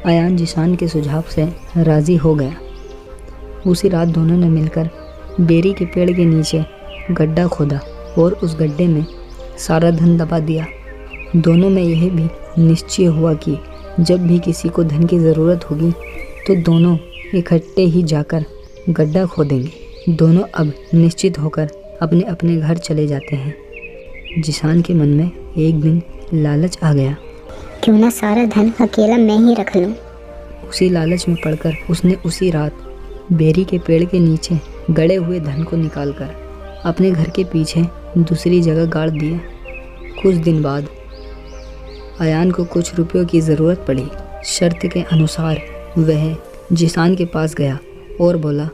अयान जिशान के सुझाव से राज़ी हो गया। उसी रात दोनों ने मिलकर बेरी के पेड़ के नीचे गड्ढा खोदा और उस गड्ढे में सारा धन दबा दिया। दोनों में यह भी निश्चय हुआ कि जब भी किसी को धन की ज़रूरत होगी तो दोनों इकट्ठे ही जाकर गड्ढा खोदेंगे। दोनों अब निश्चित होकर अपने अपने घर चले जाते हैं। जिशान के मन में एक दिन लालच आ गया, क्यों ना सारा धन अकेला मैं ही रख लूं। उसी लालच में पड़कर उसने उसी रात बेरी के पेड़ के नीचे गड़े हुए धन को निकालकर अपने घर के पीछे दूसरी जगह गाड़ दिया। कुछ दिन बाद अयान को कुछ रुपयों की ज़रूरत पड़ी। शर्त के अनुसार वह जिशान के पास गया और बोला,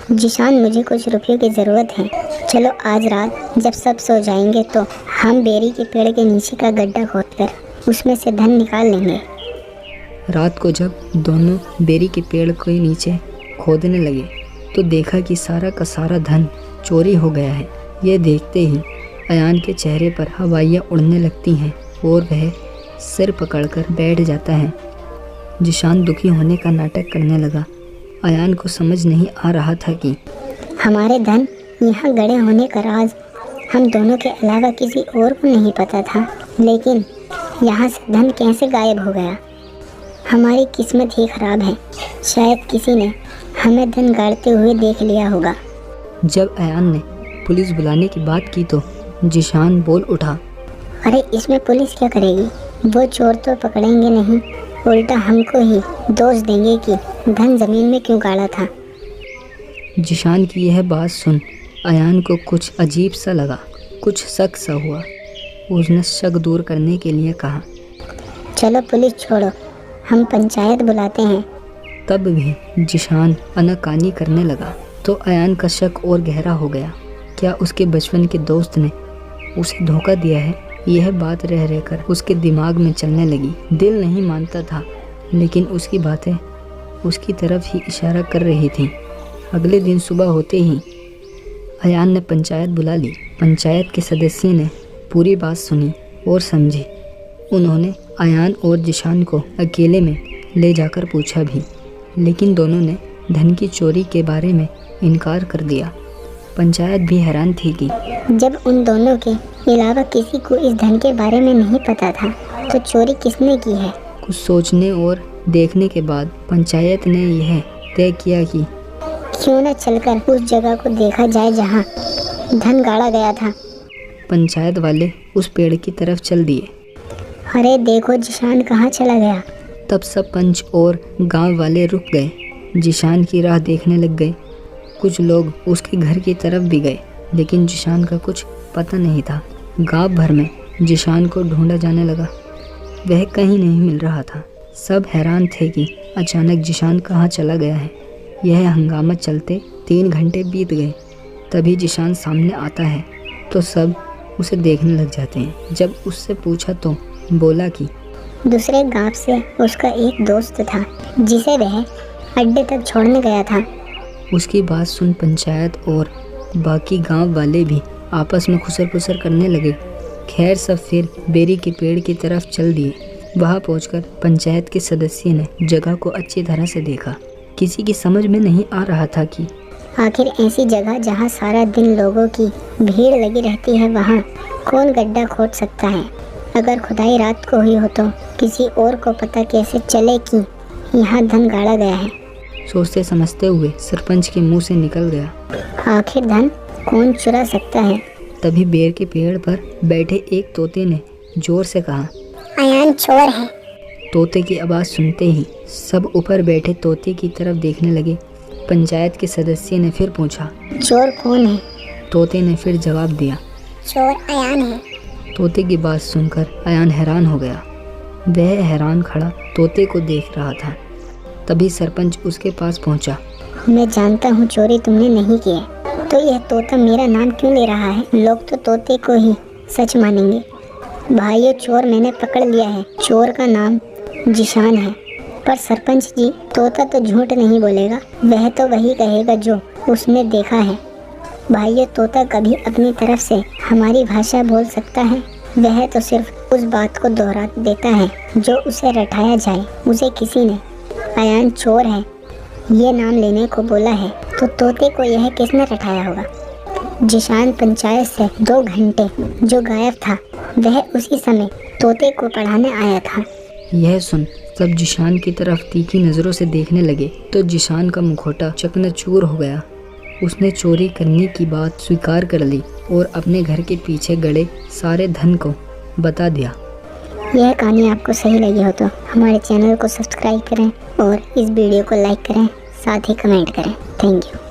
जिशान, मुझे कुछ रुपयों की ज़रूरत है। चलो आज रात जब सब सो जाएंगे तो हम बेरी के पेड़ के नीचे का गड्ढा खोदकर उसमें से धन निकाल लेंगे। रात को जब दोनों बेरी के पेड़ के नीचे खोदने लगे तो देखा कि सारा का सारा धन चोरी हो गया है। यह देखते ही अयान के चेहरे पर हवाइयाँ उड़ने लगती हैं और वह सिर पकड़कर बैठ जाता है। जिशान दुखी होने का नाटक करने लगा। अयान को समझ नहीं आ रहा था कि हमारे धन यहाँ गड़े होने का राज हम दोनों के अलावा किसी और को नहीं पता था, लेकिन यहाँ से धन कैसे गायब हो गया। हमारी किस्मत ही खराब है। शायद किसी ने हमें धन गाड़ते हुए देख लिया होगा। जब अयान ने पुलिस बुलाने की बात की तो जिशान बोल उठा, अरे इसमें पुलिस क्या करेगी? वो चोर तो पकड़ेंगे नहीं, उल्टा हमको ही दोष देंगे कि धन ज़मीन में क्यों गाड़ा था। जिशान की यह बात सुन अयान को कुछ अजीब सा लगा, कुछ शक सा हुआ। उसने शक दूर करने के लिए कहा, चलो पुलिस छोड़ो, हम पंचायत बुलाते हैं। तब भी जिशान आनाकानी करने लगा तो अयान का शक और गहरा हो गया। क्या उसके बचपन के दोस्त ने उसे धोखा दिया है? यह बात रह रहकर उसके दिमाग में चलने लगी। दिल नहीं मानता था, लेकिन उसकी बातें उसकी तरफ ही इशारा कर रही थी। अगले दिन सुबह होते ही अयान ने पंचायत बुला ली। पंचायत के सदस्य ने पूरी बात सुनी और समझी। उन्होंने अयान और जिशान को अकेले में ले जाकर पूछा भी, लेकिन दोनों ने धन की चोरी के बारे में इनकार कर दिया। पंचायत भी हैरान थी कि जब उन दोनों के अलावा किसी को इस धन के बारे में नहीं पता था तो चोरी किसने की है। कुछ सोचने और देखने के बाद पंचायत ने यह तय किया कि क्यों न चलकर उस जगह को देखा जाए जहां धन गाड़ा गया था। पंचायत वाले उस पेड़ की तरफ चल दिए। अरे देखो जिशान कहाँ चला गया। तब सब पंच और गांव वाले रुक गए, जिशान की राह देखने लग गए। कुछ लोग उसके घर की तरफ भी गए, लेकिन जिशान का कुछ पता नहीं था। गांव भर में जिशान को ढूंढा जाने लगा, वह कहीं नहीं मिल रहा था। सब हैरान थे कि अचानक जिशान कहाँ चला गया है। यह हंगामा चलते 3 घंटे बीत गए। तभी जिशान सामने आता है तो सब उसे देखने लग जाते हैं। जब उससे पूछा तो बोला कि दूसरे गांव से उसका एक दोस्त था जिसे वह अड्डे तक छोड़ने गया था। उसकी बात सुन पंचायत और बाकी गांव वाले भी आपस में खुसर पुसर करने लगे। खैर सब फिर बेरी के पेड़ की तरफ चल दिए। वहां पहुंचकर पंचायत के सदस्य ने जगह को अच्छी तरह से देखा। किसी की समझ में नहीं आ रहा था कि आखिर ऐसी जगह जहां सारा दिन लोगों की भीड़ लगी रहती है वहां कौन गड्ढा खोद सकता है। अगर खुदाई रात को हुई हो तो किसी और को पता कैसे चले कि यहाँ धन गाड़ा गया है। सोचते समझते हुए सरपंच के मुंह से निकल गया, आखिर धन कौन चुरा सकता है। तभी बेर के पेड़ पर बैठे एक तोते ने जोर से कहा, अयान चोर है। तोते की आवाज़ सुनते ही सब ऊपर बैठे तोते की तरफ देखने लगे। पंचायत के सदस्य ने फिर पूछा, चोर कौन है। तोते ने फिर जवाब दिया, चोर अयान है। तोते की बात सुनकर अयान हैरान हो गया। वह हैरान खड़ा तोते को देख रहा था। तभी सरपंच उसके पास पहुंचा। मैं जानता हूँ चोरी तुमने नहीं की है, तो यह तोता मेरा नाम क्यों ले रहा है। लोग तो तोते को ही सच मानेंगे। भाइयों चोर मैंने पकड़ लिया है। चोर का नाम जिशान है। पर सरपंच जी, तोता तो झूठ नहीं बोलेगा, वह तो वही कहेगा जो उसने देखा है। भाइयों तोता कभी अपनी तरफ से हमारी भाषा बोल सकता है, वह तो सिर्फ उस बात को दोहरा देता है जो उसे रटाया जाए। मुझे किसी ने अयान चोर है ये नाम लेने को बोला है, तो तोते को यह किसने रटाया होगा? जिशान पंचायत से 2 घंटे जो गायब था, वह उसी समय तोते को पढ़ाने आया था। यह सुन सब जिशान की तरफ तीखी नज़रों से देखने लगे तो जिशान का मुखौटा चकनाचूर हो गया। उसने चोरी करने की बात स्वीकार कर ली और अपने घर के पीछे गड़े सारे धन को बता दिया। यह कहानी आपको सही लगी हो तो हमारे चैनल को सब्सक्राइब करें और इस वीडियो को लाइक करें, साथ ही कमेंट करें। Thank you.